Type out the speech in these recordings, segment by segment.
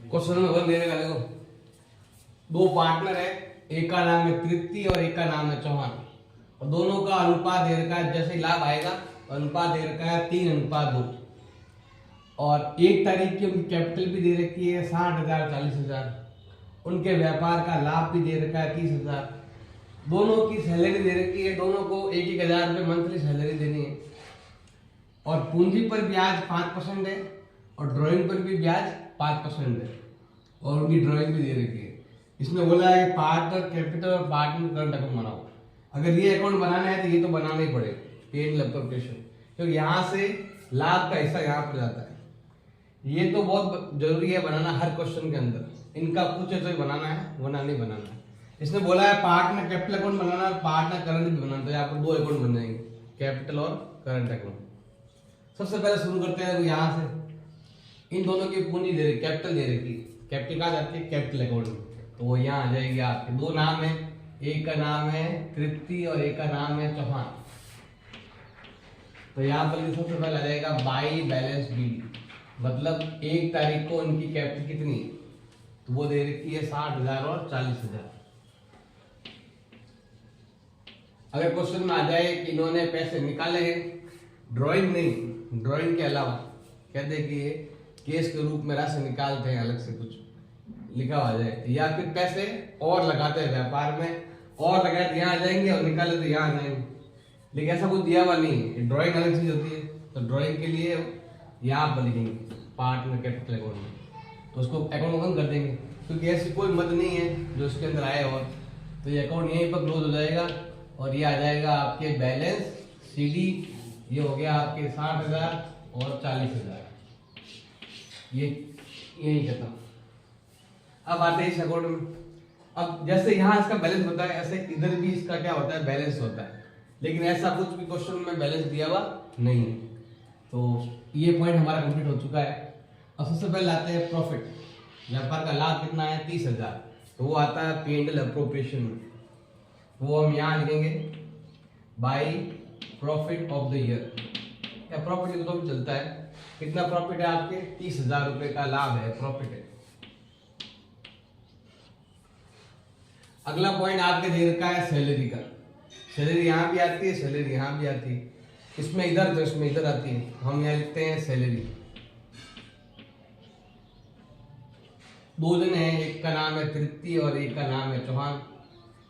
Question में one देने का देखो, दो पार्टनर है, एक का नाम है तृप्ति और एक का नाम है चौहान, और दोनों का अनुपात दे रखा है, जैसे ही लाभ आएगा अनुपात दे रखा है 3:2, और एक तारीख की उनकी कैपिटल भी दे रखी है 60,000 40,000, उनके व्यापार का लाभ भी दे रखा है 30,000, दोनों की सैलरी दे रखी है, दोनों को 1,000 रुपये मंथली सैलरी देनी है, और पूंजी पर ब्याज 5% है और ड्राइंग पर भी ब्याज 5% है, और उनकी ड्राइंग भी दे रखी है। इसमें बोला है पार्टनर कैपिटल और पार्टनर करंट अकाउंट बनाओ। अगर ये अकाउंट बनाना है तो ये तो बनाना ही पड़ेगा, पेन लैपटॉपेशन, क्योंकि यहाँ से लाभ का हिस्सा यहाँ पर जाता है। ये तो बहुत जरूरी है बनाना हर क्वेश्चन के अंदर, इनका पूछे तो बनाना है वरना नहीं बनाना है। इसने बोला है पार्टनर कैपिटल अकाउंट बनाना है, पार्टनर करंट भी बनाना, तो यहाँ पर 2 अकाउंट बन जाएंगे, कैपिटल और करंट अकाउंट। सबसे पहले शुरू करते हैं यहाँ से, इन दोनों की पूंजी दे रही, कैपिटल दे रखी, कैपिटल कहाँ जाती है कैपिटल अकाउंट में, तो वो यहाँ आ जाएगी आपके। दो नाम है, एक का नाम है तृप्ति और एक का नाम है चौहान, तो यहाँ पर सबसे पहले आ जाएगा बाई बैलेंस बी, मतलब 1 तारीख को उनकी कैपिटल कितनी, तो वो दे रखी है 60,000 और 40,000। अगर क्वेश्चन में आ जाए कि इन्होंने पैसे निकाले हैं, ड्राइंग नहीं, ड्राइंग के अलावा कहते हैं कि ये केस के रूप में राशि निकालते हैं, अलग से कुछ लिखा हुआ जाए, या फिर पैसे और लगाते हैं व्यापार में, और लगाए तो यहाँ आ जाएंगे और निकाले तो यहाँ आ जाएंगे, लेकिन ऐसा कुछ दिया हुआ नहीं है। ड्राइंग अलग चीज होती है, तो ड्राइंग के लिए यहाँ पर लिखेंगे पार्टनर कैपिटल अकाउंट में, तो उसको अकाउंट ओपन कर देंगे, क्योंकि ऐसी कोई मद नहीं है जो इसके अंदर आए, और तो ये अकाउंट यहीं पर क्लोज हो जाएगा, और ये आ जाएगा आपके बैलेंस सीडी, ये हो गया आपके 60,000 और 40,000, ये यही खत्म। अब आते हैं इस अकाउंट में, अब जैसे यहाँ इसका बैलेंस होता है, ऐसे इधर भी इसका क्या होता है, बैलेंस होता है, लेकिन ऐसा कुछ भी क्वेश्चन में बैलेंस दिया हुआ नहीं है। तो ये पॉइंट हमारा कंप्लीट हो चुका है। अब सबसे पहले आते हैं प्रॉफिट, व्यापार का लाभ कितना है 30,000, तो वो आता है P&L अप्रोप्रिएशन में, वो हम यहाँ लिखेंगे by profit of the year, या प्रॉफिट तो भी चलता है। कितना प्रॉफिट है आपके 30,000 रुपए का लाभ है, प्रॉफिट है। अगला पॉइंट आपके दे रखा है सैलरी का, सैलरी यहाँ भी आती है, सैलरी यहाँ भी आती है, इसमें इधर तो इसमें इधर आती है, हम यहाँ लिखते हैं सैलरी। दो जन हैं, एक का नाम है तृप्ति और एक का नाम है चौहान,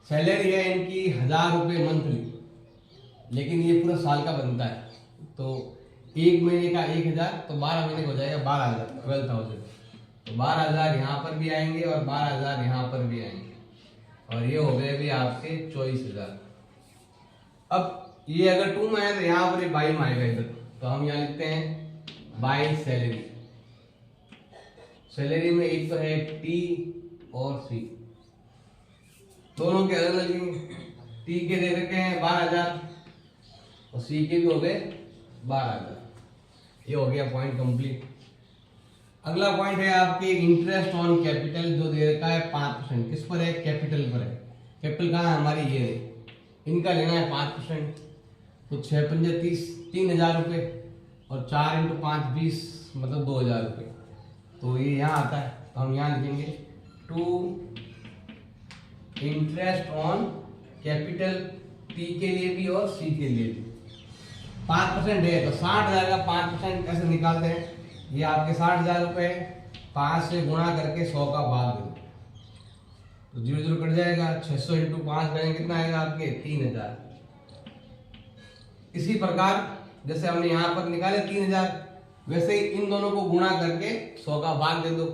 सैलरी है इनकी 1,000 रुपये मंथली, लेकिन ये पूरा साल का बनता है, तो एक महीने का 1,000, तो 12 महीने का हो जाएगा 12,000, 12,000, तो 12,000 यहाँ पर भी आएंगे और 12,000 यहाँ पर भी आएंगे, और ये हो गए भी आपके 24,000। अब ये अगर 2 में है तो यहाँ पर बाई में आएगा इधर, तो हम यहाँ लिखते हैं बाई सैलरी। सैलरी में एक तो है टी और सी, दोनों के अलग अलग, टी के दे रखे हैं 12,000 और सी के भी हो गए 12,000। ये हो गया पॉइंट कंप्लीट। अगला पॉइंट है आपके इंटरेस्ट ऑन कैपिटल, जो दे रखा है 5%, किस पर है, कैपिटल पर है। कैपिटल कहाँ है हमारी, ये है, इनका लेना है 5%, तो 6×5 30, 3,000 रुपये, और 4 × 5 20, मतलब 2,000 रुपये, तो ये यहाँ आता है, तो हम यहाँ लिखेंगे to interest on capital, T के लिए भी और सी के लिए भी। 5% है, तो 60,000 का 5% कैसे निकालते हैं, ये आपके 60,000 रुपये 5 से गुणा करके 100 का भाग दो, तो 0 0 कट जाएगा, 600 × 5 करेंगे कितना आएगा आपके 3,000। इसी प्रकार जैसे हमने यहाँ पर निकाले 3,000, वैसे ही इन दोनों को गुणा करके 100 का भाग दे दो,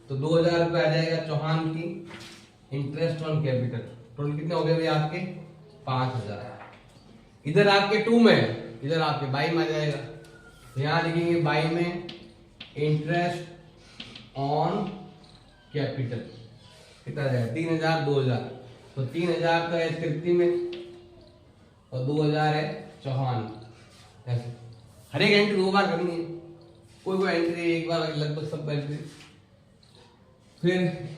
तो 2,000 रुपये आ जाएगा चौहान की इंटरेस्ट ऑन कैपिटल। टोटल कितने हो गए भैया आपके 5,000। इधर आपके 2 में, इधर आपके बाई में आ जाएगा, तो यहाँ लिखेंगे बाई में इंटरेस्ट ऑन कैपिटल कितना जाएगा 3,000 2,000, तो 3,000 तो है तृप्ति में और 2,000 है चौहान। ऐसे हर एक एंट्री 2 बार करनी है, कोई एंट्री एक बार, लगभग सब एंट्री। फिर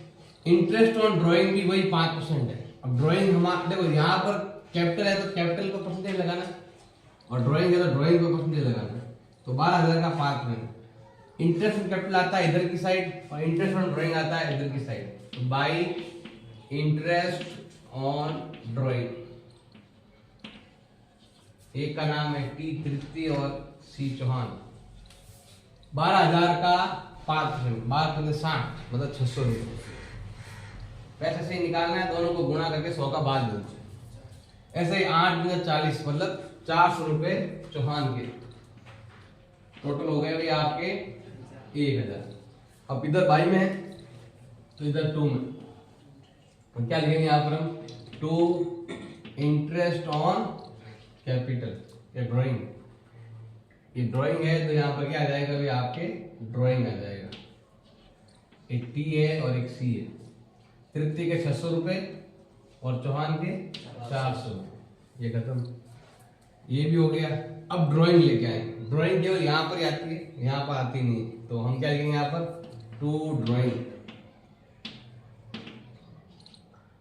इंटरेस्ट ऑन ड्राइंग भी वही 5% है। अब ड्राइंग हमारे देखो यहाँ पर कैपिटल है तो कैपिटल पर परसेंटेज लगाना, और ड्राइंग है तो ड्राइंग पर परसेंटेज लगाना, तो 12,000 का 5%। इंटरेस्ट ऑन कैपिटल आता है इधर की साइड और इंटरेस्ट ऑन ड्राइंग आता है इधर की साइड। तो बाई इंटरेस्ट ऑन ड्राइंग, एक का नाम है टी तृप्ति और सी चौहान। 12,000 का 5%, 12×60 मतलब 600 रुपये। पैसे से निकालना है, दोनों को गुणा करके 100 का बाद देते। ऐसे ही 8×40 मतलब 400 रुपये चौहान के। टोटल हो गए भाई आपके 1,000। अब इधर बाई में है तो इधर 2 में, तो क्या लिखेंगे यहाँ पर हम? 2 इंटरेस्ट ऑन कैपिटल या ड्राइंग। ये ड्राइंग है तो यहाँ पर क्या आ जाएगा भाई आपके? ड्राइंग आ जाएगा। एक टी है और एक सी है। तृप्ति के 600 रुपये और चौहान के 400 रुपये। ये खत्म, ये भी हो गया। अब ड्राइंग लेके आए। ड्राइंग केवल यहाँ पर ही आती है, यहाँ पर आती नहीं, तो हम क्या लिखेंगे यहाँ पर? 2 ड्राइंग।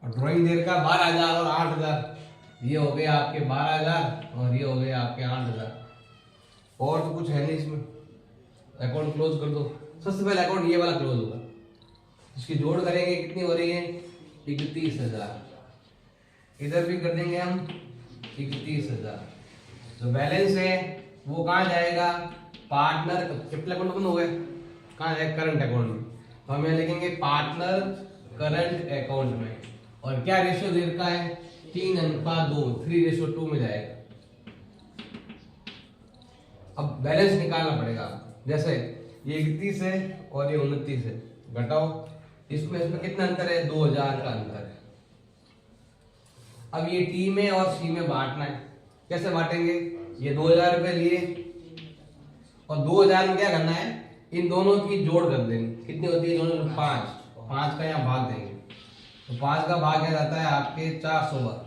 और ड्राइंग देर का 12,000 और 8,000, ये हो गए आपके 12,000 और ये हो गए आपके 8,000। और तो कुछ है नहीं इसमें। अकाउंट क्लोज कर दो। सबसे पहले अकाउंट ये वाला क्लोज होगा, इसकी जोड़ करेंगे, कितनी हो रही है? 31,000। इधर भी कर देंगे हम 31,000। जो बैलेंस है वो कहाँ जाएगा? पार्टनर कैपिटल अकाउंट ओपन हो गए, कहाँ जाएगा? करंट अकाउंट में। तो हम यहाँ लिखेंगे पार्टनर करंट अकाउंट में। और क्या रेशियो दे रखा है? 3:2, 3:2 में जाएगा। अब बैलेंस निकालना पड़ेगा। जैसे ये 31 है और ये 29 है, घटाओ। इसमें कितना अंतर है? 2,000 का अंतर है। अब ये टी में और सी में बांटना है। कैसे बांटेंगे? ये 2,000 रुपए लिए और 2,000 में क्या करना है? इन दोनों की जोड़ कर देंगे। कितनी होती है दोनों? 5। 5 का यहाँ भाग देंगे, तो 5 का भाग क्या जाता है आपके? 400 बार।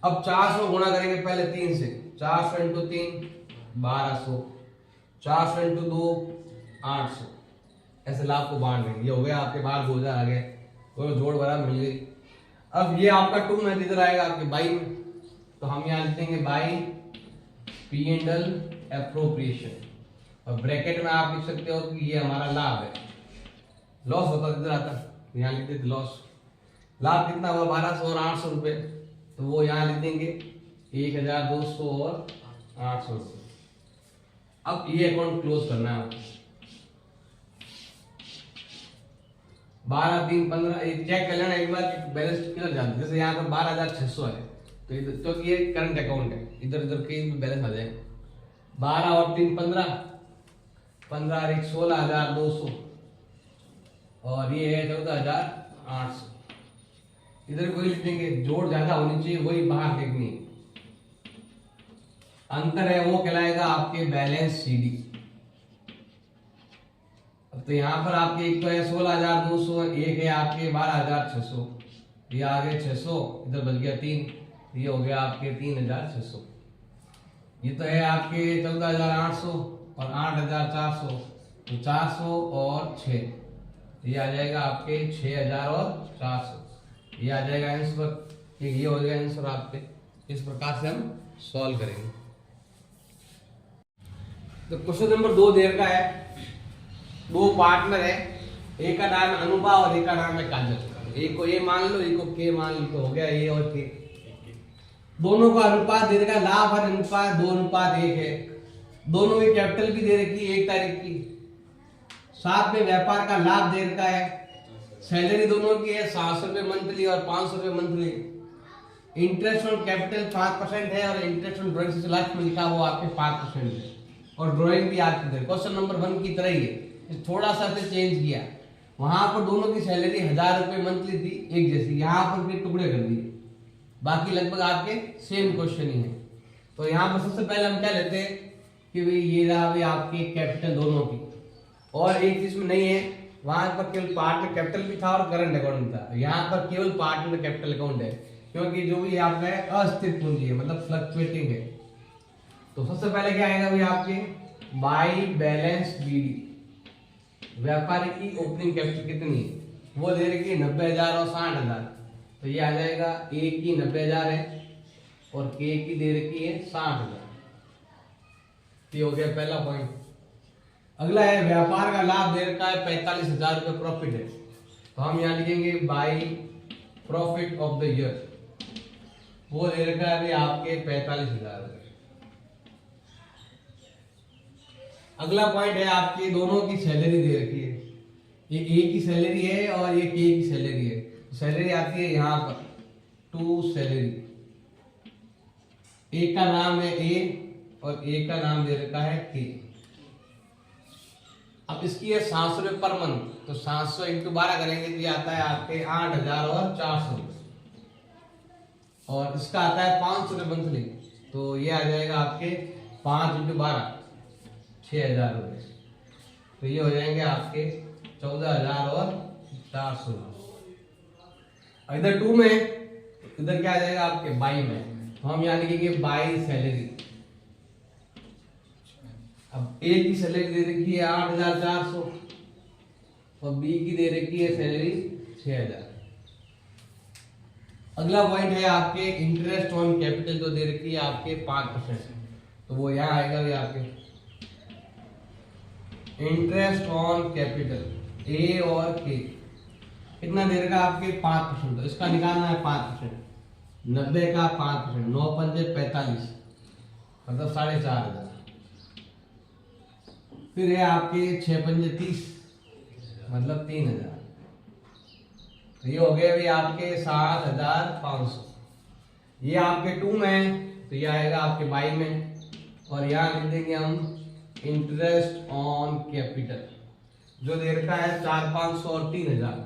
अब 400 गुणा करेंगे पहले 3 से। 400 × 3 1200, 400 × 2 800। ऐसे लाभ को बांट देंगे। ये हो गया आपके बाहर 2,000 आ गए, तो जोड़ बराबर मिल गई। अब ये आपका 2 में इधर आएगा आपके बाई में, तो हम यहाँ लिख देंगे बाई P&L एप्रोप्रिएशन। और ब्रैकेट में आप लिख सकते हो कि ये हमारा लाभ है। लॉस होता इधर आता, यहाँ लिख देते लॉस। लाभ कितना हुआ? 1200 और 800 रुपये, तो वो यहाँ लिख देंगे 1,200 और 800 रुपये। अब ये अकाउंट क्लोज करना है आपको। 12/3/15 चेक कर लेना एक बार कि बैलेंस किधर जाता है। जैसे यहाँ पर 12,600 है, तो इधर तो ये करंट अकाउंट है, इधर उधर कहीं भी बैलेंस आ जाएगा। 12 और 3 15, 15 और 1 16,200 और ये है 14,800। इधर कोई लिख देंगे। जोड़ ज्यादा होनी चाहिए, वही बाहर देखनी है। अंतर है वो कहलाएगा आपके बैलेंस सीडी। अब तो यहाँ पर आपके एक तो है 16,200, एक है आपके 12,600। ये आ गए 600, इधर बच गया 3, ये हो गया आपके 3,600। ये तो है आपके 14,800 और 8,400, तो 400 और 6, ये आ जाएगा आपके 6,000 और 400। ये आ जाएगा आंसर। ये हो जाएगा आंसर आपके। इस प्रकार से हम सॉल्व करेंगे। तो क्वेश्चन नंबर 2 देर का है। 2 पार्टनर है, एक का नाम है अनुपा और एक का नाम है काजल। एक को ए मान लो, एक को के मान लो, तो हो गया ए और के। दोनों का अनुपात दे रखा, लाभ और अनुपात 2:1 है। दोनों की कैपिटल भी दे रखी 1 तारीख की। साथ में व्यापार का लाभ दे रखा है। सैलरी दोनों की है 700 रुपये मंथली और 500 रुपये मंथली। इंटरेस्ट ऑन कैपिटल 5% है और इंटरेस्ट ऑन ड्राइंग से लास्ट में लिखा वो आपके 5% है। और ड्राइंग भी आपकी तरह क्वेश्चन नंबर 1 की तरह ही है, थोड़ा सा चेंज किया। वहां पर दोनों की सैलरी 1,000 रुपये मंथली थी एक जैसी, यहाँ पर फिर टुकड़े कर दिए। बाकी लगभग आपके सेम क्वेश्चन ही है। तो यहाँ पर सबसे पहले हम क्या लेते हैं कि भाई ये रहा भाई आपकी कैपिटल दोनों की, और एक चीज में नहीं है, वहां पर केवल पार्टनर कैपिटल भी था और करंट अकाउंट भी था। यहाँ पर केवल पार्टनर कैपिटल अकाउंट है, क्योंकि जो भी आपका अस्थिर पूंजी है, मतलब फ्लक्चुएटिंग है। तो सबसे पहले क्या आएगा भाई आपके? By balance B. व्यापारी की ओपनिंग कैपिटल कितनी है? वो दे रखी है 90,000 और 60,000। तो ये आ जाएगा ए की 90,000 है और के की दे रखी है 60,000। ये हो गया पहला पॉइंट। अगला है व्यापार का लाभ दे रखा है 45,000 रुपये प्रॉफिट है, तो हम यहाँ लिखेंगे by profit of the year, वो दे रखा है अभी आपके 45,000 रुपये। अगला पॉइंट है आपकी दोनों की सैलरी दे रखी है, ये ए की सैलरी है और ये के की सैलरी है। सैलरी आती है यहाँ पर टू सैलरी, ए का नाम है ए और ए का नाम दे रखा है के। अब इसकी है 700 रुपये पर मंथ, तो 700 इंटू 12 करेंगे तो ये आता है आपके 8,400 और इसका आता है 500 रुपये मंथली, तो ये आ जाएगा आपके 5 इंटू 12 6,000 रुपये, तो ये हो जाएंगे आपके 14,400। इधर 2 में, इधर क्या आ जाएगा आपके बाई में, तो हम यहाँ लिखेंगे बाई सैलरी। अब ए की सैलरी दे रखी है 8,400 और बी की दे रखी है सैलरी 6,000। अगला पॉइंट है आपके इंटरेस्ट ऑन कैपिटल, जो दे रखी है आपके 5%, तो वो यहाँ आएगा भी आपके इंटरेस्ट ऑन कैपिटल ए और के कितना दे रखा आपके 5%, तो इसका निकालना है 5%, 90 का 5%, 9 पंजे 45 मतलब 4,500। फिर है आपके 6 पंजे 30 मतलब 3,000, तो ये हो गए अभी आपके 7,500। ये आपके 2 में, तो ये आएगा आपके बाई में, और यहाँ लिख देंगे हम इंटरेस्ट ऑन कैपिटल, जो दे रखा है 4,500 और 3,000,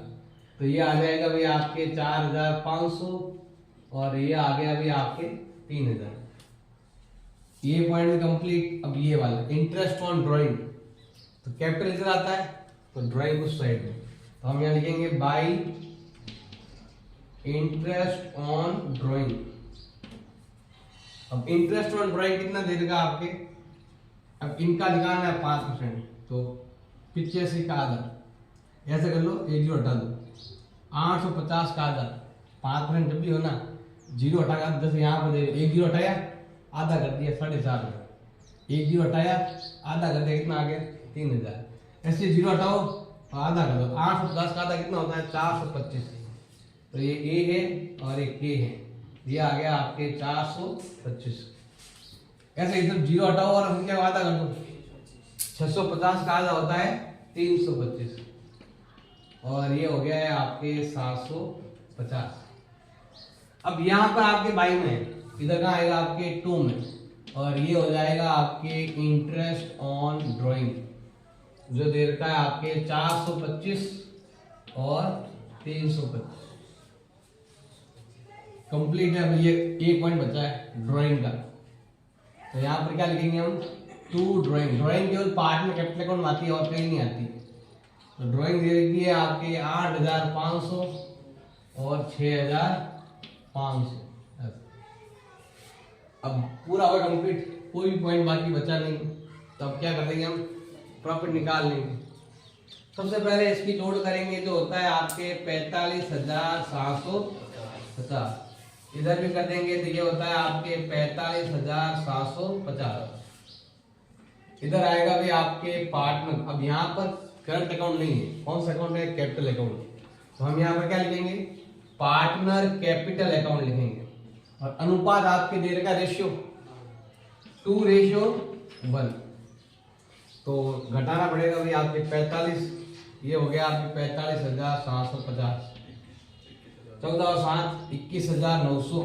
तो ये आ जाएगा भाई आपके 4,500 और ये आ गया अभी आपके 3,000। ये पॉइंट कंप्लीट। अब ये वाला इंटरेस्ट ऑन ड्राइंग, तो कैपिटल इधर आता है तो ड्राइंग उस साइड में, तो हम यहाँ लिखेंगे बाई इंटरेस्ट ऑन ड्राइंग। अब इंटरेस्ट ऑन ड्राइंग कितना दे देगा आपके, अब इनका निकालना है 5%, तो 85 का आधा, ऐसे कर लो, एक जीरो हटा दो, 850 का आधा, 5% जब भी हो ना, जीरो हटा कर 10 यहाँ पर दे, एक जीरो हटाया आधा कर दिया 4,500, एक जीरो हटाया आधा कर दिया, कितना आ गया 3,000। ऐसे जीरो हटाओ और आधा कर दो, 850 का आधा कितना होता है 425, तो ये ए है और एक के है, ये आ गया आपके 425। ऐसे एकदम जीरो हटाओ और हम क्या आधा कर दो, 650 का आधा होता है 325 और ये हो गया है आपके 750। अब यहाँ पर आपके बाई में, इधर कहाँ आएगा आपके 2 में, और ये हो जाएगा आपके इंटरेस्ट ऑन ड्राइंग, जो दे रखा है आपके 425 और 325। कंप्लीट है। अब ये एक पॉइंट बचा है ड्राइंग का, तो यहाँ पर क्या लिखेंगे हम, 2 ड्राइंग। ड्राइंग केवल पार्ट में कैपिटल अकाउंट में आती है और कहीं नहीं आती, तो ड्राइंग दे रखी है आपके 8,500 और 6,500। अब पूरा होगा कंप्लीट, कोई भी पॉइंट बाकी बचा नहीं, तो अब क्या कर देंगे हम, प्रॉफिट निकाल लेंगे। सबसे पहले इसकी जोड़ करेंगे, जो होता है आपके 45,750, इधर भी कर देंगे तो ये होता है आपके 45,750। इधर आएगा भी आपके पार्टनर। अब यहाँ पर करंट अकाउंट नहीं है, कौन सा अकाउंट है, कैपिटल अकाउंट, तो हम यहाँ पर क्या लिखेंगे, पार्टनर कैपिटल अकाउंट लिखेंगे। और अनुपात आपके दे रखा रेशियो 2:1, तो घटाना पड़ेगा भाई आपके 45, ये हो गया आपके 45,750, 14 और 7 21,900,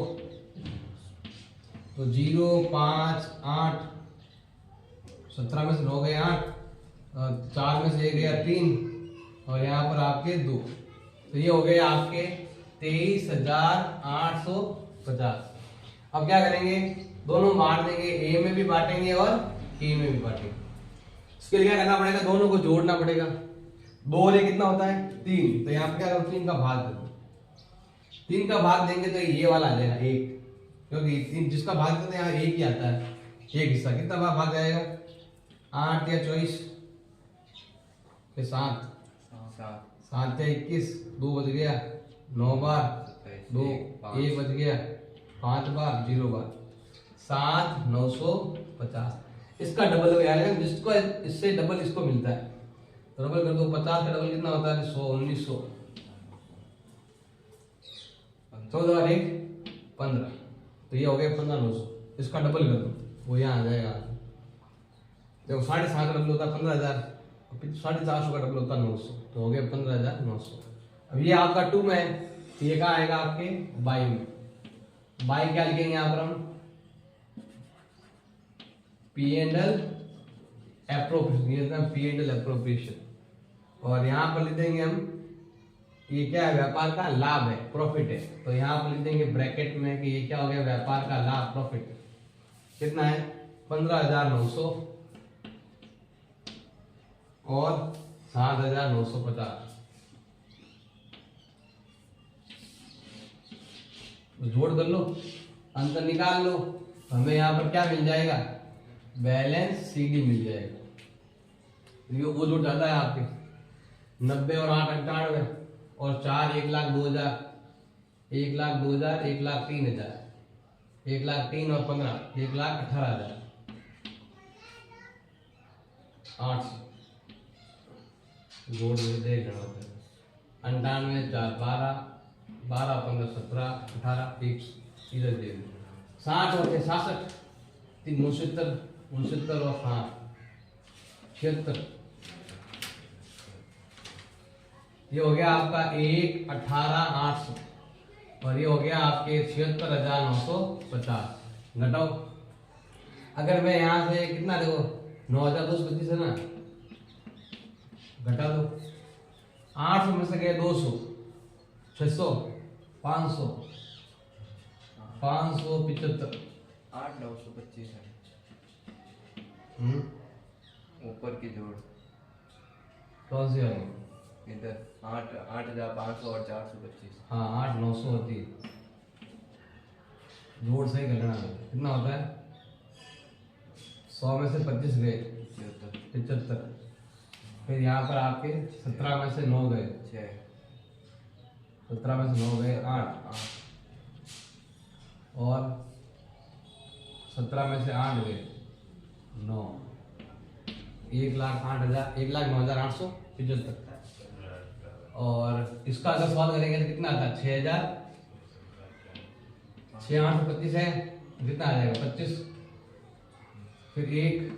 तो 0 5 8, 17 में से 9 गए 8, 4 में से 1 गया 3 और यहाँ पर आपके 2, तो ये हो गए आपके 23,850। अब क्या करेंगे, दोनों बांट देंगे, ए में भी बांटेंगे और के में भी बांटेंगे। इसके लिए क्या करना पड़ेगा, दोनों को जोड़ना पड़ेगा। 2 और 1 कितना होता है 3, तो यहाँ पर क्या करो 3 का भाग दे दो। 3 का भाग देंगे तो ये वाला आ जाएगा 1, क्योंकि 3 जिसका भाग देते हैं यहाँ 1 ही आता है, एक हिस्सा। कितना भाग जाएगा, 8 या 24 के 7 7 या 21, 2 बच गया, 9 बार 2 1 बच गया, 5 बार 0 बार, 7,950। इसका डबल हो गया, जिसको इससे डबल इसको मिलता है तो डबल कर दो। 50 का डबल कितना होता है? 100, 1900। 14 और 1 15, तो ये हो गया 15,900। इसका डबल कर दो, वो यहाँ आ जाएगा। देखो 7.5 का डबल होता है 15,000, 450 का डबल होता है 900, तो हो गया 15,900। अब ये आपका 2 में है, तो ये कहाँ आएगा आपके बाई में। बाई क्या लिखेंगे यहाँ पर हम? P and L appropriation, P and L appropriation. और यहाँ पर लिख देंगे हम, ये क्या है? व्यापार का लाभ है, प्रॉफिट है। तो यहाँ पर लिख देंगे ब्रैकेट में कि ये क्या हो गया? व्यापार का लाभ, प्रॉफिट। कितना है? 15,900 और 7,950। जोड़ कर लो, अंतर निकाल लो, हमें यहाँ पर क्या मिल जाएगा? बैलेंस सीडी मिल जाएगा। वो जो ज्यादा है आपके 90 और 8 98 और 4 1,02,000, 1,02,000, 1,03,000, 1,03,000 और 15 1,18,000, 800 जोड़ देख रहा होता है। 98 4 12 12 15 17 18 1 इधर दे 60 और 66 69 69 और 76। ये हो गया आपका 1,18,800 और ये हो गया आपके 76,950। घटाओ, अगर मैं यहां से कितना देखो 9,225 है ना, घटा दो। 800 में से गए 200, 600, 500, 575, 8,925 है। ऊपर की जोड़ कौन सी वाली? इधर 8,500 और 425। हाँ 8,900 होती है। जोड़ सही करना है। कितना होता है? 100 में से 25 गए 75, फिर यहाँ पर आपके 17 में से 9 गए 6, 17 में से 9 गए 8 और 17 में से 8 गए 9, 1,08,000, 1,09,875। और इसका अगर सवाल करेंगे तो कितना आता है? 6,000, 6,825 है, कितना आ जाएगा? 25, फिर 1,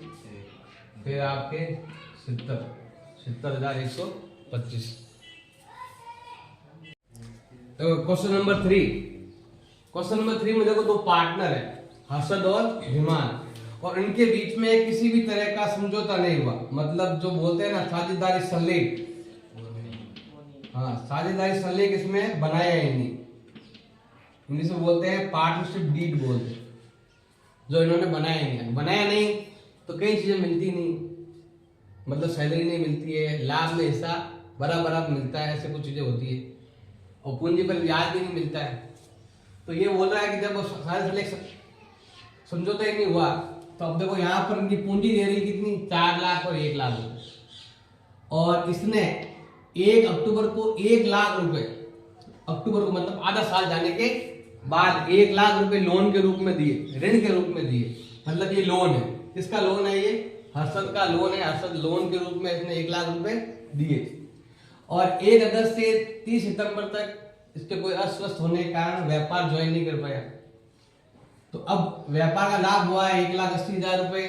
फिर आपके 70,125। तो क्वेश्चन नंबर 3, क्वेश्चन नंबर 3 में देखो दो पार्टनर है, हर्षद और विमान, और इनके बीच में किसी भी तरह का समझौता नहीं हुआ। मतलब जो बोलते हैं ना साझेदारी संलेख, हाँ साझेदारी संलेख इसमें बनाया ही नहीं। इंग्लिश में बोलते हैं पार्टनरशिप डीड बोलते हैं, जो इन्होंने बनाया नहीं। बनाया नहीं तो कई चीजें मिलती नहीं, मतलब सैलरी नहीं मिलती है, लाभ में हिस्सा बराबर मिलता है, ऐसे कुछ चीजें होती है, और पूंजी पर ब्याज भी नहीं मिलता है। तो ये बोल रहा है कि जब वो सारे संलेख समझौता ही नहीं हुआ, तो अब देखो यहाँ पर इनकी पूंजी दे रही कितनी? 4 लाख और 1 लाख रुपए, और इसने 1 अक्टूबर को 1 लाख रुपए, अक्टूबर को मतलब आधा साल जाने के बाद 1 लाख रुपए लोन के रूप में दिए, ऋण के रूप में दिए। मतलब ये लोन है, किसका लोन है? ये हर्षद का लोन है। हर्षद लोन के रूप में इसने 1 लाख रुपए दिए, और 1 अगस्त से 30 सितंबर तक इसके कोई अस्वस्थ होने के कारण व्यापार ज्वाइन नहीं कर पाया। तो अब व्यापार का लाभ हुआ है 1,80,000 रुपए।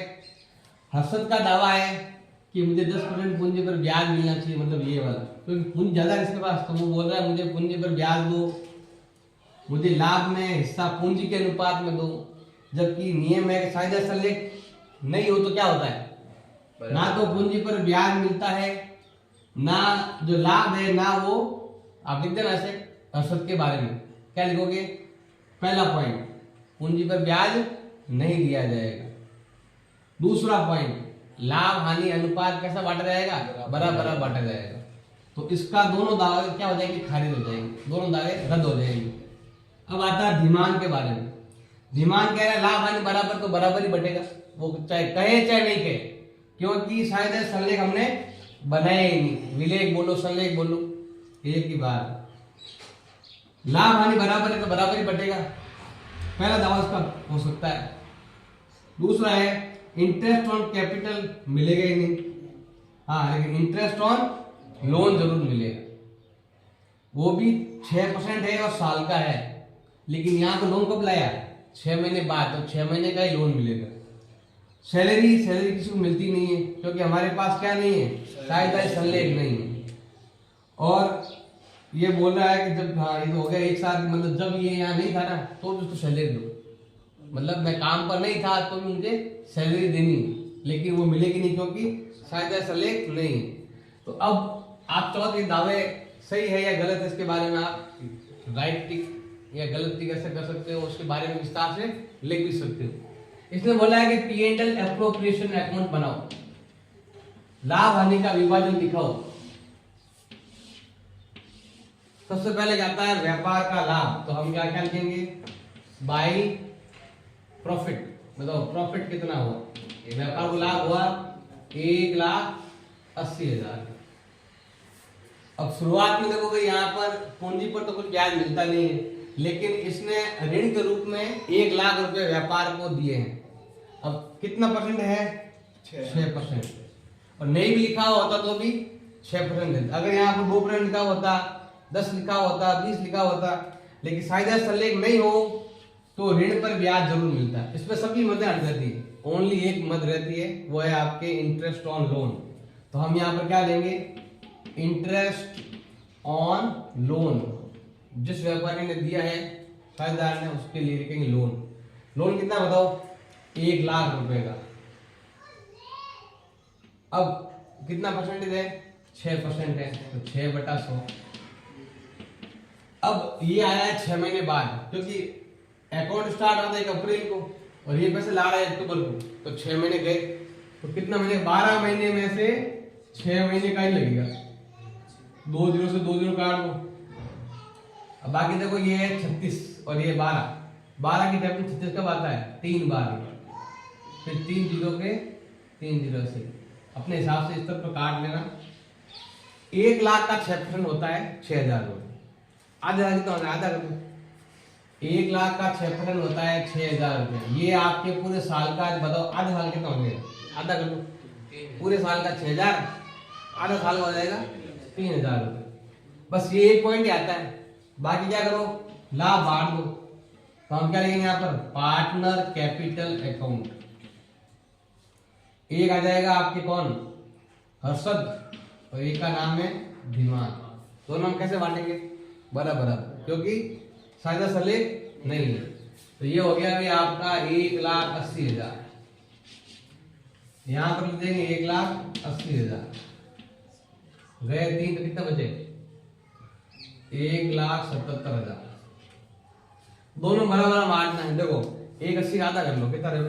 हर्षद का दावा है कि मुझे 10% पूंजी पर ब्याज मिलना चाहिए, मतलब ये वाला, क्योंकि पूंजी ज्यादा है इसके पास, तो वो बोल रहा है मुझे पूंजी पर ब्याज दो, मुझे लाभ में हिस्सा पूंजी के अनुपात में दो। जबकि नियम है कि साझेदारी संलेख नहीं हो तो क्या होता है? ना तो पूंजी पर ब्याज मिलता है, ना जो लाभ है, ना वो आप लिख देना ऐसे हर्षद के बारे में क्या लिखोगे? पहला पॉइंट, पूंजी पर ब्याज नहीं दिया जाएगा। दूसरा पॉइंट, लाभ हानि अनुपात कैसा बांटा जाएगा? बराबर बांटा जाएगा। तो इसका दोनों दावे क्या हो जाएंगे? खारिज हो जाएंगे, दोनों दावे रद्द हो जाएंगे। अब आता है धीमान के बारे में। धीमान कह रहा है लाभ हानि बराबर तो बराबर ही बटेगा, वो चाहे कहे चाहे नहीं कहे, क्योंकि शायद संलेख हमने बनाया ही नहीं। विलेख बोलो संलेख बोलो एक ही बात, लाभ हानि बराबर है तो बराबर ही बटेगा। पहला दावा इसका हो सकता है। दूसरा है इंटरेस्ट ऑन कैपिटल मिलेगा ही नहीं। हाँ, लेकिन इंटरेस्ट ऑन लोन जरूर मिलेगा, वो भी 6% है और साल का है। लेकिन यहाँ पे लोन कब लाया, 6 महीने बाद, तो 6 महीने का ही लोन मिलेगा। सैलरी किसी को मिलती नहीं है, क्योंकि हमारे पास क्या नहीं है, सहायता संलेख नहीं है। और ये बोल रहा है कि जब, हाँ ये तो हो गया 1 साल, मतलब जब ये यहाँ नहीं था ना तो भी उसको सैलरी दो, मतलब मैं काम पर नहीं था तो भी मुझे सैलरी देनी है, लेकिन वो मिलेगी नहीं क्योंकि सहायता संलेख नहीं है। तो अब आप चाहो तो दावे सही है या गलत है, इसके बारे में आप राइट टिक या गलत टिक ऐसे कर सकते हो, उसके बारे में विस्तार से लिख भी सकते हो। इसने बोला है कि P&L एप्रोप्रिएशन अकाउंट बनाओ, लाभ हानि का विभाजन दिखाओ। सबसे पहले कहता है व्यापार का लाभ, तो हम क्या क्या लिखेंगे, बाई प्रॉफिट, मतलब प्रॉफिट कितना हुआ, व्यापार को लाभ हुआ 1,80,000। अब शुरुआत में देखोगे यहाँ पर पूंजी पर तो कुछ ब्याज मिलता नहीं है, लेकिन इसने ऋण के रूप में 1 लाख रुपए व्यापार को दिए हैं। अब कितना परसेंट है, 6%। और नहीं भी लिखा होता तो भी 6% देता। अगर यहाँ पर 2% लिखा होता, 10 लिखा होता, 20 लिखा होता, लेकिन सहायता संलेख नहीं हो तो ऋण पर ब्याज जरूर मिलता है। इसमें सभी मदें हट जाती है, ओनली एक मद रहती है, वो है आपके इंटरेस्ट ऑन लोन। तो हम यहाँ पर क्या देंगे, इंटरेस्ट ऑन लोन, जिस व्यापारी ने दिया है साझेदार ने, उसके लिए लिखेंगे लोन। लोन कितना बताओ, 1 लाख रुपए का। अब कितना परसेंटेज है, 6% है, तो 6/100। अब ये आया है 6 महीने बाद, क्योंकि अकाउंट स्टार्ट होता है 1 अप्रैल को और ये पैसे ला रहा है अक्टूबर को, तो 6 महीने गए, तो कितना महीने, 12 महीने में से 6 महीने का ही लगेगा। 2 0 से 2 0 काट दो। अब बाकी देखो ये है 36 और ये 12 की टैब 36 कब आता है, 3 बार, फिर 3 0 के 3 0 से अपने हिसाब से इस तरह पर काट लेना। 1 लाख का 6% होता है 6,000 रुपये। आधा कितना होता है, आधा कर दो। 1 लाख का 6% होता है 6,000 रुपये। ये आपके पूरे साल का, बताओ आधा साल कितना हो गया, आधा कर दो। पूरे साल का 6,000, आधा साल हो जाएगा 3,000 रुपये। बस ये एक पॉइंट ही आता है, बाकी क्या करो, लाभ बांट दो। तो हम क्या लिखेंगे यहाँ पर, पार्टनर कैपिटल अकाउंट। एक आ जाएगा आपके कौन, हर्षद, और एक का नाम है धीमान। दोनों हम कैसे बांटेंगे, बराबर, क्योंकि सहायता संलेख नहीं है। तो ये हो गया अभी आपका 1,80,000। यहां पर लिख देंगे 1,80,000, गए 3 तो कितना बचे, 1,77,000। दोनों बराबर बांटना है। देखो 1,80 का आधा कर लो, कितना रहे,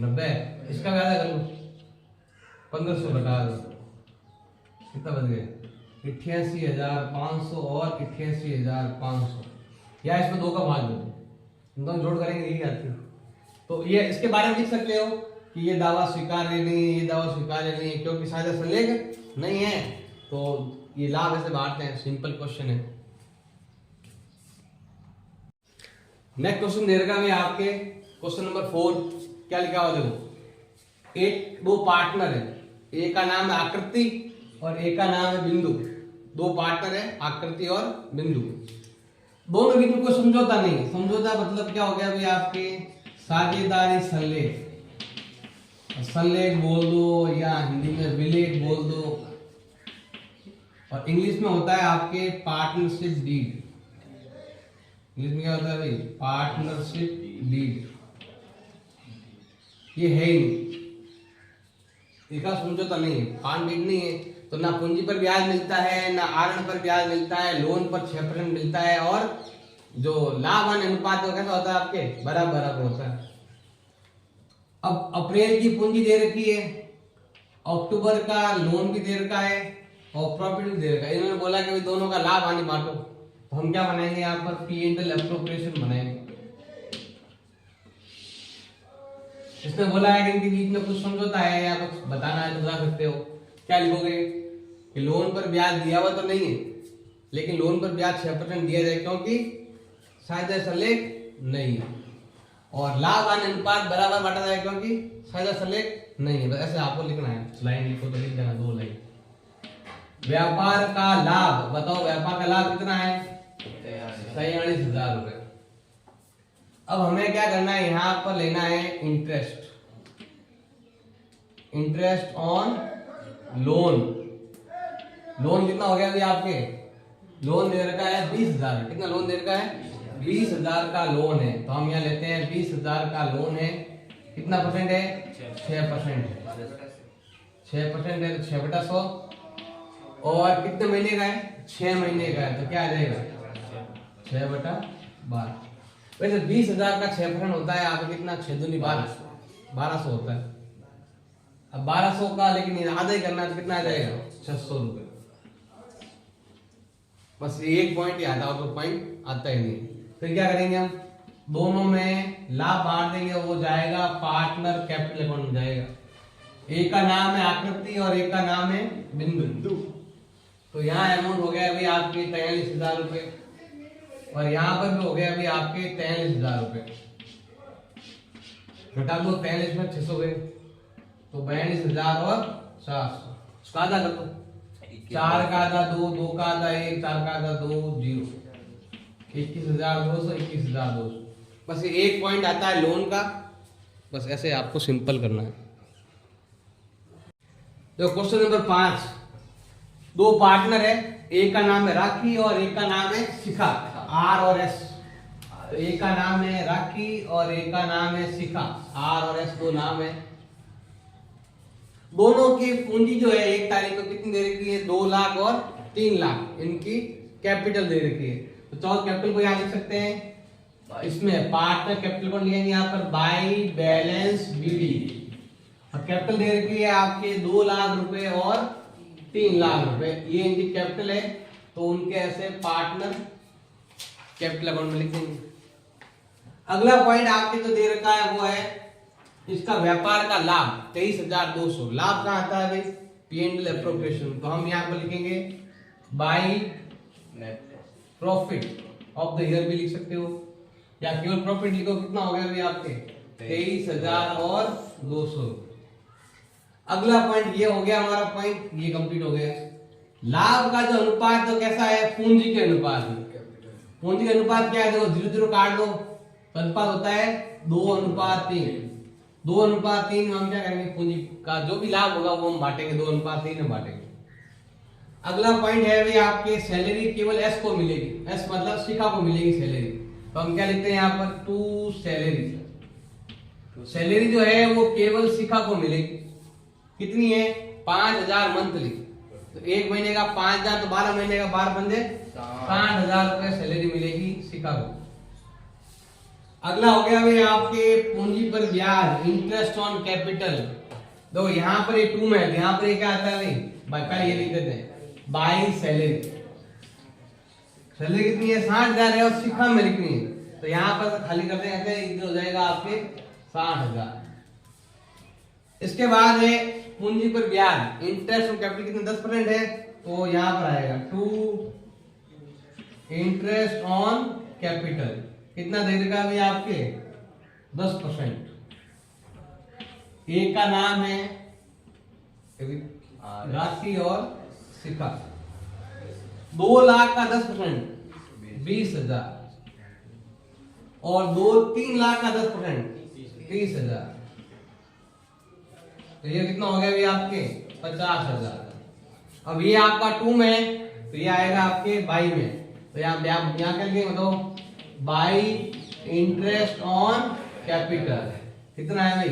90। इसका भी आधा कर लो, 1,500 घटा दो, कितना बच गए, 88,500 और 88,500। या इसमें 2 का भाग दो, दोनों जोड़ करेंगे यही आती है। तो ये इसके बारे में लिख सकते हो कि ये दावा स्वीकार्य नहीं है, ये दावा स्वीकार्य नहीं है, क्योंकि सहायता संलेख नहीं है, तो ये लाभ ऐसे बांटते हैं। सिंपल क्वेश्चन है। नेक्स्ट क्वेश्चन दे रखा है आपके, क्वेश्चन नंबर 4। क्या लिखा हुआ देखो, 2 पार्टनर है, एक का नाम है आकृति और एक का नाम है बिंदु। 2 पार्टनर है, आकृति और बिंदु। दोनों बीच में कोई समझौता नहीं। समझौता मतलब क्या हो गया भाई, आपके साझेदारी संलेख, संलेख बोल दो या हिंदी में विलेख बोल दो, और इंग्लिश में होता है आपके पार्टनरशिप डीड। इंग्लिश में क्या होता है भाई, पार्टनरशिप डीड। ये है ही नहीं, इसका समझौता नहीं है, पार्टनर डीड नहीं है, तो ना पूंजी पर ब्याज मिलता है, ना आरण पर ब्याज मिलता है, लोन पर 6% मिलता है, और जो लाभ हानि अनुपात कैसा होता है आपके, बराबर होता है। अब अप्रैल की पूंजी दे रखी है, अक्टूबर का लोन भी दे रखा है और प्रॉफिट भी दे रखा है। इन्होंने बोला कि दोनों का लाभ हानि बांटो, तो हम क्या बनाएंगे यहाँ पर, P&L एप्रोप्रिएशन बनाएंगे। इसने बोला है कि इनके बीच में कुछ समझौता है या कुछ बताना है तो बता सकते हो। क्या लिखोगे कि लोन पर ब्याज दिया हुआ तो नहीं है, लेकिन लोन पर ब्याज 6% दिया जाए, क्योंकि सहायता संलेख नहीं है। और लाभ हानि अनुपात बराबर बांटा जाएगा क्योंकि साझा सलेख नहीं है। बस ऐसे आपको लिखना है, लाइन लिखो तो लिख देना 2 लाइन। व्यापार का लाभ बताओ, व्यापार का लाभ कितना है? 43,000 रुपए। अब हमें क्या करना है, यहां पर लेना है interest, interest on loan. Loan कितना हो गया अभी आपके? लोन दे रखा है 20,000। कितना लोन दे रखा है? 20,000 का लोन है। तो हम यहाँ लेते हैं 20,000 का लोन है। कितना परसेंट है? 6% है। 6% है तो 6/100। और कितने महीने का है? 6 महीने का है। तो क्या आ जाएगा? 6/12। वैसे 20,000 का 6% होता है आपको कितना? 6 दूनी 1200 होता है। अब 1200 का लेकिन आधा ही करना है तो कितना आ जाएगा? 600 रुपए। बस एक पॉइंट याद आओ तो पॉइंट आता ही नहीं। फिर क्या करेंगे हम? दोनों में लाभ बांट देंगे, वो जाएगा पार्टनर कैपिटल अकाउंट में जाएगा। एक का नाम है आकृति और एक का नाम है बिंदु। तो यहाँ अमाउंट हो गया अभी आपके 43,000 रुपए और यहाँ पर भी हो गया अभी आपके 43,000 रुपए। घटा दो 43 में 600 गए तो 42,000 और 700। उसका आधा कर दो। 4 का आधा 2, 2 का आधा 1, 4 का आधा 2, 0। 21,200, 21,200। बस ये एक पॉइंट आता है लोन का। बस ऐसे आपको सिंपल करना है। देखो क्वेश्चन नंबर 5। 2 पार्टनर है, एक का नाम है राखी और एक का नाम है शिखा, R और S। तो एक का नाम है राखी और एक का नाम है शिखा, R और S 2 नाम है। दोनों की पूंजी जो है 1 तारीख को कितनी दे रखी है? 2 लाख और 3 लाख इनकी कैपिटल दे रखी है। तो चलो कैपिटल को यहाँ लिख सकते हैं। इसमें पार्टनर कैपिटल को लिया यहाँ पर बाई बैलेंस BD। और कैपिटल दे रखी है आपके 2 लाख रुपए और 3 लाख रुपए, ये इनकी कैपिटल है। तो उनके ऐसे पार्टनर कैपिटल अकाउंट में लिख देंगे। अगला पॉइंट आपके जो दे रखा है वो है इसका व्यापार का लाभ 23,200। लाभ कहाँ आता है भाई? P&L appropriation. तो हम यहाँ पर लिखेंगे by profit of the year भी लिख सकते हो या केवल प्रॉफिट लिखो। कितना हो गया अभी आपके? 23,200। अगला पॉइंट ये हो गया हमारा, पॉइंट ये कंप्लीट हो गया। लाभ का जो अनुपात तो कैसा है? पूंजी के अनुपात में। पूंजी के अनुपात क्या है? देखो 0 काट दो तो अनुपात होता है 2:3। 2:3 में हम क्या करेंगे? पूंजी का जो भी लाभ होगा वो हम बांटेंगे, 2:3 में बांटेंगे। अगला पॉइंट है भाई आपके सैलरी केवल S को मिलेगी। S मतलब शिखा को मिलेगी सैलरी। तो हम क्या लिखते हैं यहाँ पर? To salary. सैलरी जो है वो केवल शिखा को मिलेगी। कितनी है? 5,000 मंथली। तो 1 महीने का 5,000 तो 12 महीने का 12 बंदे 60,000 रुपए सैलरी मिलेगी शिखा को। अगला हो गया भाई आपके पूंजी पर ब्याज, इंटरेस्ट ऑन कैपिटल। देखो यहाँ पर ये 2 में है, यहाँ पर ये क्या आता है भाई? पहले ये लिख देते हैं बाई सैलरी। सैलरी कितनी है? 60,000 है और शिखा में लिखनी है। तो यहाँ पर खाली करते हैं, इधर हो जाएगा आपके 60,000। इसके बाद है पूंजी पर ब्याज, इंटरेस्ट ऑन कैपिटल कितना? 10% है। तो यहाँ पर आएगा टू इंटरेस्ट ऑन कैपिटल। कितना दे देगा अभी आपके? 10%। एक का नाम है राशि और शिखा। 2 लाख का 10% 20,000 और 3 लाख का 10% 30,000। तो ये कितना हो गया अभी आपके? 50,000। अब ये आपका 2 में है तो ये आएगा आपके 22 में। तो यहाँ क्या लिखेंगे? मतलब बाई इंटरेस्ट ऑन कैपिटल कितना है भाई?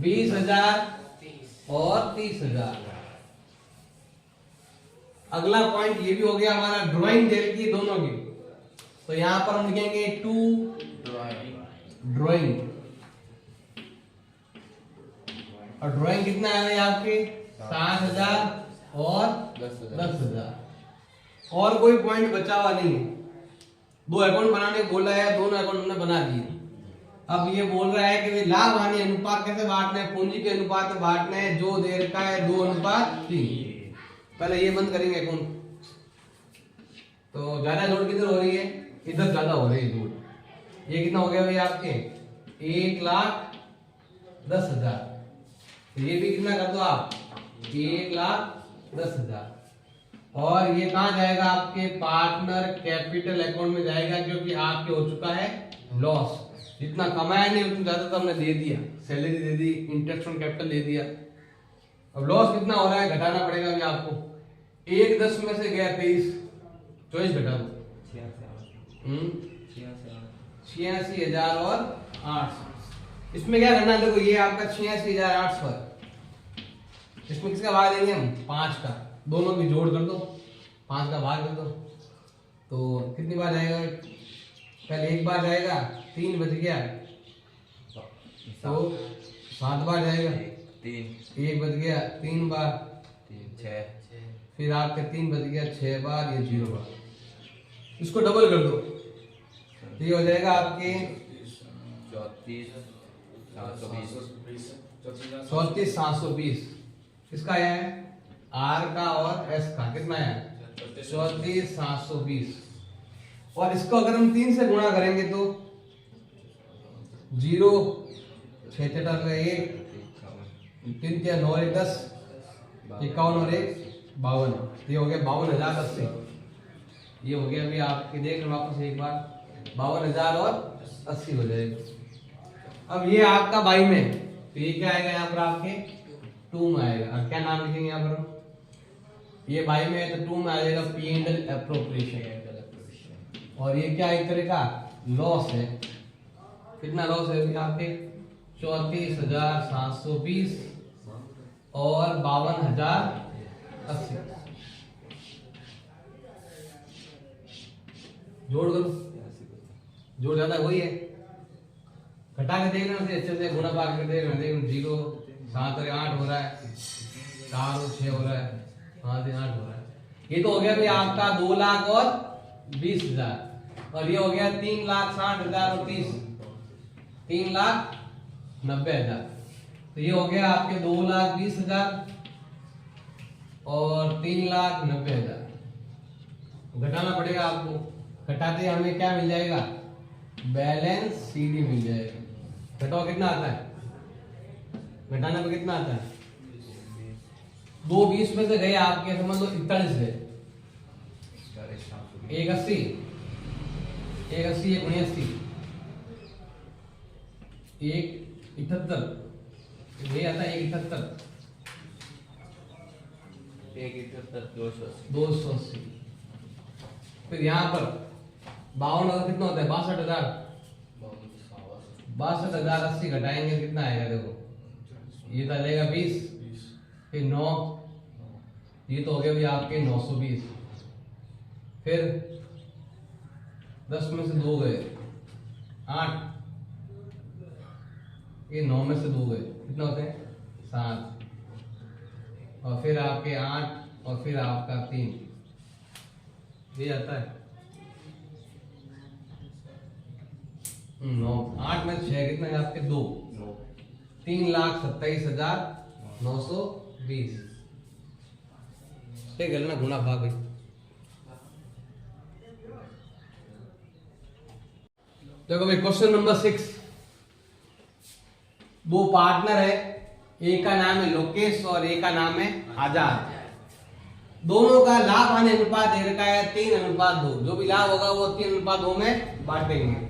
20,000 और 30,000। अगला पॉइंट ये भी हो गया हमारा, ड्राइंग दे रखी है दोनों की। तो यहां पर हम लिखेंगे टू ड्राइंग। और ड्राइंग कितना है भाई आपके? 60,000 और 10,000। और कोई पॉइंट बचा हुआ नहीं है। 2 अकाउंट बनाने बोला है, दोनों अकाउंट हमने बना दिए। अब ये बोल रहा है कि लाभ हानि अनुपात कैसे बांटना है? पूंजी के अनुपात में बांटना है, जो दे रखा है 2:3। पहले ये बंद करेंगे अकाउंट। तो ज्यादा जोड़ किधर हो रही है? इधर ज्यादा हो रही है जोड़। ये कितना हो गया भाई आपके? 1,10,000। ये भी कितना कर दो आप, 1,10,000। और ये कहाँ जाएगा, आपके पार्टनर कैपिटल अकाउंट में जाएगा, क्योंकि आपके हो चुका है लॉस। जितना कमाया नहीं उतना ज्यादा तो हमने दे दिया, सैलरी दे दी, इंटरेस्ट ऑन कैपिटल दे दिया। अब लॉस कितना हो रहा है, घटाना पड़ेगा अभी आपको। 1,10 में से गया 23, 24 घटा दो, 86,000 और 800। इसमें क्या करना है, देखो ये आपका 86,800 है। इसमें किसका भाग देंगे हम, 5 का। दोनों भी जोड़ कर दो, 5 का भाग कर दो, तो कितनी बार जाएगा, पहले एक बार जाएगा, 3 बच गया, तो 7 बार जाएगा, 1 बच गया, 3 बार, 6, फिर आपके 3 बच गया, 6 बार, ये 0 बार। इसको डबल कर दो, तो ये हो जाएगा आपके 34,720। किसका आया है, आर का और एस का, कितना है 34,720। और इसको अगर हम 3 से गुणा करेंगे तो 0, 6 1, 3 9 1 10, 51 और 1 52। ये हो गया 52,080। ये हो गया अभी आपके, देख लो वापस एक बार, 52,080 हो जाएगा। अब ये आपका बाई में, तो ये क्या आएगा यहाँ पर आपके 2 में आएगा। अब क्या नाम लिखेंगे यहाँ पर हम? ये बाई में है तो 2 में आ जाएगा P&L एप्रोप्रिएशन। और ये क्या एक तरह का लॉस है। कितना लॉस है आपके, 34,720 और 52,080। जोड़ करो, जोड़ ज्यादा वही है, घटा के देखना उसे अच्छे से, गुणा भाग के देखना, 0 7 और 8 हो रहा है, 4 और 6 हो रहा है, 5 और 8 हो रहा है। ये तो हो गया भाई आपका 2,20,000। और ये हो गया 3,60,000 और 30, 3,90,000। तो ये हो गया आपके 2,20,000 और 3,90,000। घटाना पड़ेगा आपको, घटाते हमें क्या मिल जाएगा, बैलेंस सीडी मिल जाएगा। घटाओ कितना आता है, घटाने में कितना आता है, 2,20 में से गए आपके समझ लो 41 है, 1,80, 1,80, 1,79, 1,78, ये आता है 1,78, 280। फिर यहाँ पर 52,000 कितना होता है, 62,000, 62,080 घटाएंगे कितना आएगा, देखो ये तो आएगा 20, फिर 9, ये तो हो गया भी आपके 920। फिर 10 में से 2 गए 8, ये 9 में से 2 गए, कितना होते हैं 7, और फिर आपके 8 और फिर आपका 3, ये आता है 9, 8 में 6 कितना है आपके 2, 3,27,920। ठीक है ना, गुना भाग भाई। देखो भाई क्वेश्चन नंबर 6, 2 पार्टनर है, एक का नाम है लोकेश और एक का नाम है आजाद। दोनों का लाभ हानि अनुपात दे रखा है 3:2। जो भी लाभ होगा वो 3:2 में बांटेंगे।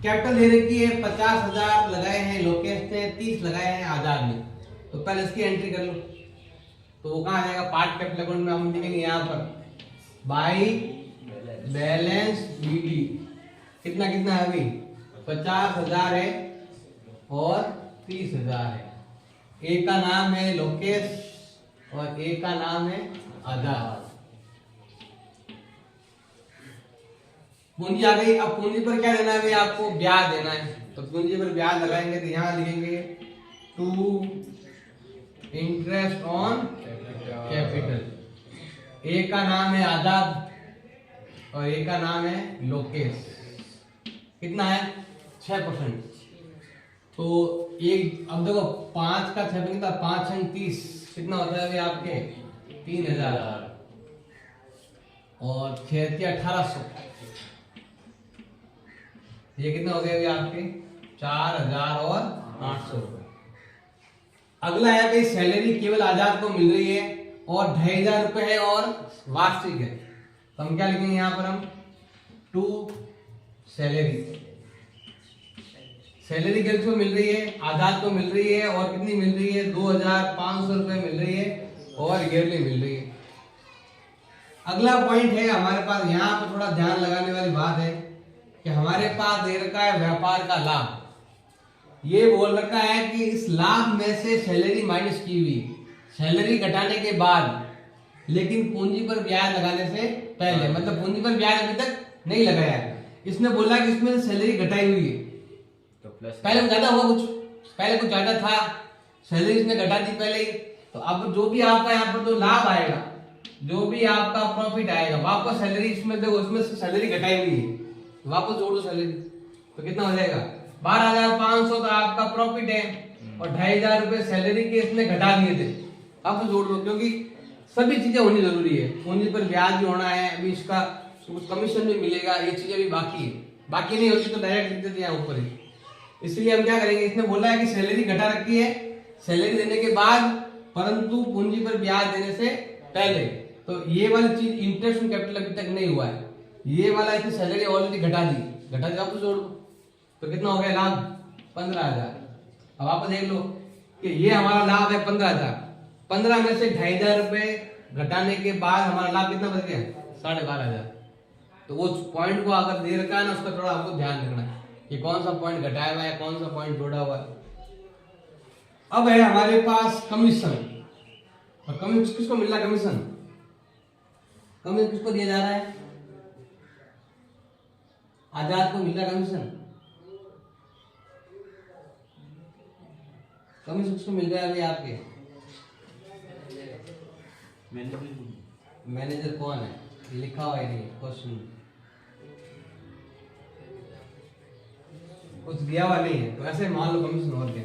कैपिटल दे रखी है 50,000 लगाए हैं लोकेश ने, 30 लगाए हैं आजाद ने। तो पहले इसकी एंट्री कर लो, तो वो कहाँ आ जाएगा, पार्ट कैपिटल अकाउंट में हम लिखेंगे यहाँ पर बाई बैलेंस बीडी। कितना कितना है अभी, 50,000 है और 30,000 है। एक का नाम है लोकेश और एक का नाम है आजाद। पूंजी आ गई। अब पूंजी पर क्या देना है भाई, आपको ब्याज देना है। तो पूंजी पर ब्याज लगाएंगे तो यहां लिखेंगे टू इंटरेस्ट ऑन कैपिटल। एक का नाम है आजाद और एक का नाम है लोकेश। कितना है 6%। तो एक, अब देखो 5 का 6 कितना, 5 छंग 30, कितना होता है भाई आपके 3,000 और 6 × 1800, ये कितना हो गया अभी आपके 4,000 और 800 रुपए। अगला है भाई सैलरी केवल आजाद को मिल रही है और 2,500 रुपए है और वार्षिक है, तो हम क्या लिखेंगे यहाँ पर हम टू सैलरी। सैलरी किसको मिल रही है, आजाद को मिल रही है और कितनी मिल रही है 2,500 रुपए मिल रही है और ईयरली मिल रही है। अगला पॉइंट है हमारे पास, यहाँ पर थोड़ा ध्यान लगाने वाली बात है कि हमारे पास दे रखा है व्यापार का लाभ। ये बोल रखा है कि इस लाभ में से सैलरी माइनस की हुई, सैलरी घटाने के बाद, लेकिन पूंजी पर ब्याज लगाने से पहले, मतलब पूंजी पर ब्याज अभी तक नहीं लगाया है। इसने बोला कि इसमें सैलरी घटाई हुई है, तो प्लस पहले ज्यादा हुआ, कुछ पहले कुछ ज्यादा था, सैलरी इसने घटा दी पहले ही। तो अब जो भी आपका यहाँ पर जो लाभ आएगा, जो भी आपका प्रॉफिट आएगा, वापस सैलरी इसमें देखो, इसमें से सैलरी घटाई हुई है, वापस जोड़ दो सैलरी, तो कितना हो जाएगा 12,500 का आपका प्रॉफिट है और 2,500 रुपए सैलरी के इसने घटा दिए थे, वापस जोड़ दो, क्योंकि सभी चीजें होनी जरूरी है। पूंजी पर ब्याज भी होना है, अभी इसका कुछ कमीशन भी मिलेगा, ये चीजें भी बाकी है, बाकी नहीं होती तो डायरेक्ट लिख देते यहाँ ऊपर ही। इसलिए हम क्या करेंगे, इसने बोला है कि सैलरी घटा रखी है, सैलरी देने के बाद परंतु पूंजी पर ब्याज देने से पहले, तो ये वाली चीज इंटरेस्ट कैपिटल अभी तक नहीं हुआ है, ये वाला इसने सैलरी ऑलरेडी घटा दी, वापस जोड़ दो, तो कितना हो गया लाभ 15,000। अब आप देख लो कि ये हमारा लाभ है 15,000, 15 में से 2,500 रुपए घटाने के बाद हमारा लाभ कितना बच गया 12,500। तो वो पॉइंट को अगर दे रखा है ना, उसका थोड़ा आपको ध्यान रखना है कि कौन सा पॉइंट घटाया हुआ है, कौन सा पॉइंट जोड़ा हुआ है। अब है हमारे पास कमीशन, और कमीशन किसको मिल रहा है, कमीशन किसको दिया जा रहा है, आजाद को मिल रहा है कमीशन। कमीशन किसको मिल रहा है अभी आपके, मैनेजर कौन है, लिखा हुआ है नहीं क्वेश्चन, कुछ दिया हुआ नहीं है, तो ऐसे मान लो कमीशन। और क्या,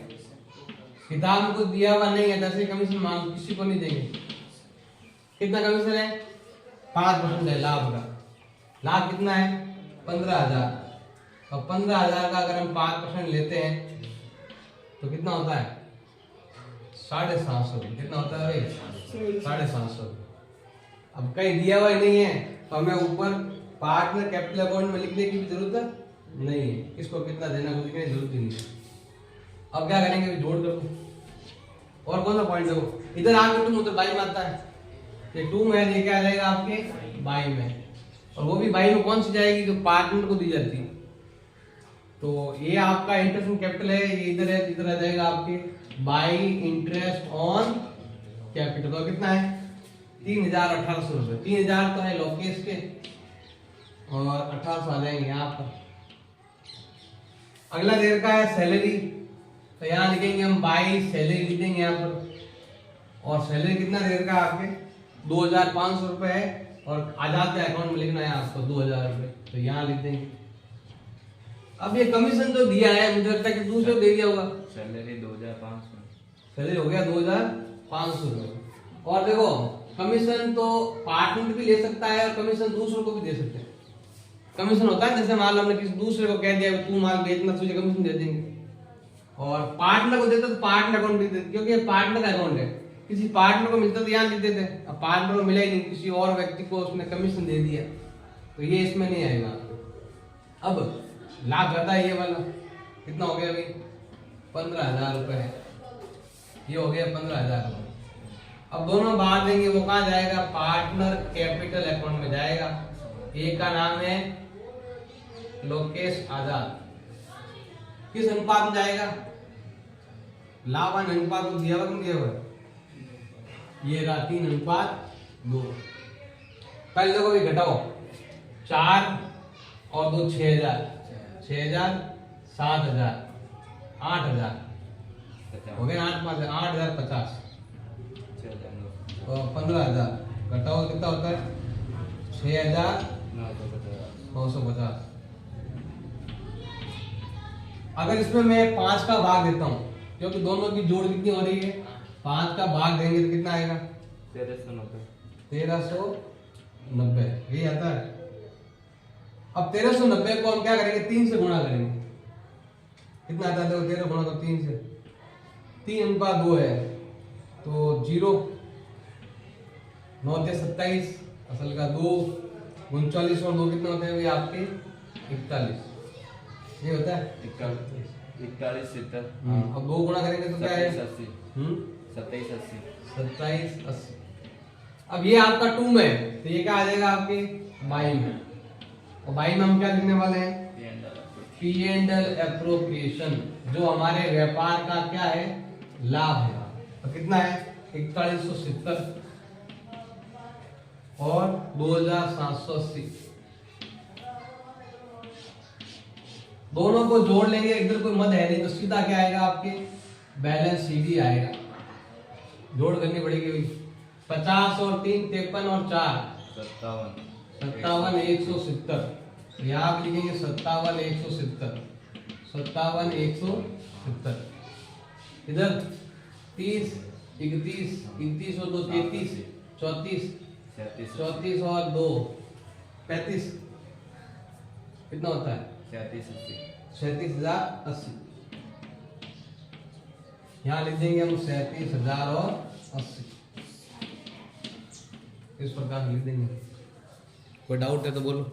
किताब में कुछ दिया हुआ नहीं है तो ऐसे कमीशन मान लो, किसी को नहीं देंगे। कितना कमीशन है 5% है लाभ का, लाभ कितना है 15,000, और 15,000 का अगर हम 5% लेते हैं तो कितना होता है 750, कितना होता है भाई 750। अब कहीं दिया हुआ ही नहीं है तो हमें ऊपर पार्टनर कैपिटल अकाउंट में लिखने की भी जरूरत नहीं है, किसको कितना देना कुछ लिखने की जरूरत ही नहीं है। अब क्या करेंगे, जोड़ दो। और कौन सा पॉइंट देखो, इधर आके तुम उधर बाई में आता है, ये 2 में लेके आ जाएगा आपके बाई में, और वो भी बाई में कौन सी जाएगी, जो पार्टनर को दी जाती है। तो ये आपका इंटरेस्ट कैपिटल है, ये इधर है, इधर आ जाएगा आपके बाई इंटरेस्ट ऑन कैपिटल, तो कितना है 3,1800 रुपए। 3,000 तो है लोकेश के और 1800 आ जाएंगे यहाँ पर। अगला दे रखा है सैलरी, तो यहाँ लिखेंगे हम बाई सैलरी लिखेंगे यहाँ पर, और सैलरी कितना दे रखा है आपके 2,500 रुपए है, और आजाद के अकाउंट में लिखना है आपको 2,000 रुपए, तो यहाँ लिख देंगे। अब ये कमीशन जो दिया है मुझे लगता है कि दूसरे को दे दिया होगा, सैलरी 2,500, सैलरी हो गया 2,500 रुपए। और देखो कमीशन तो पार्टनर भी ले सकता है और कमीशन दूसरों को भी दे सकते हैं। कमीशन होता है जैसे मान लो हमने किसी दूसरे को कह दिया तू माल बेचना, तुझे कमीशन दे देंगे, और पार्टनर को देते तो पार्टनर अकाउंट लिख देते, क्योंकि पार्टनर का अकाउंट है, किसी पार्टनर को मिलता तो यहाँ लिख देते। अब पार्टनर को मिला ही नहीं, किसी और व्यक्ति को उसने कमीशन दे दिया, तो ये इसमें नहीं आएगा। अब लाभ ज्यादा है ये वाला, कितना हो गया अभी 15,000 रुपए है, ये हो गया 15,000 रुपए। अब दोनों बांट देंगे, वो कहाँ जाएगा पार्टनर कैपिटल अकाउंट में जाएगा। एक का नाम है लोकेश आजाद, किस अनुपात में जाएगा, लाभ अनुपात को दिया हुआ तुम दिया हुआ, ये रहा 3:2। पहले देखो भी घटाओ, 4 और 2 6,000, 6,000 7,000 8,000 हो गया, 8,50 और 15,000 घटाओ कितना होता है 6,950। अगर इसमें मैं 5 का भाग देता हूँ, क्योंकि दोनों की जोड़ कितनी हो रही है, 5 का भाग देंगे तो कितना आएगा 1390, यही आता है। अब 1390 को हम क्या करेंगे 3 से गुणा करेंगे, कितना आता है? देखो 13 गुणा तो 3 से, 3/2 है तो 0, 9 से 27 असल का 2, 39 और 2 कितने होते हैं भाई आपके? 41। ये होता है 41 70। अब 2 गुणा करेंगे तो क्या है? 27 27 80। 27 80। अब ये आपका 2 में है तो ये क्या आ जाएगा आपके 22 में, और 22 में हम क्या लिखने वाले हैं? पी एंड एल एप्रोप्रिएशन, जो हमारे व्यापार का क्या है? लाभ है। तो कितना है? 4170 और 2780। दोनों को जोड़ लेंगे, इधर कोई मद है नहीं तो सीधा क्या आएगा आपके? बैलेंस सीधी आएगा। जोड़ करनी पड़ेगी भाई। 50 और 3 53 और 4 57 170। यहाँ आप लिखेंगे 57 170, 57 170। इधर 30 31 31 और 2 33 34 34 और 2 35। कितना होता है? 37,080। यहाँ लिख देंगे हम 37,080। इस प्रकार लिख देंगे। कोई डाउट है तो बोलो।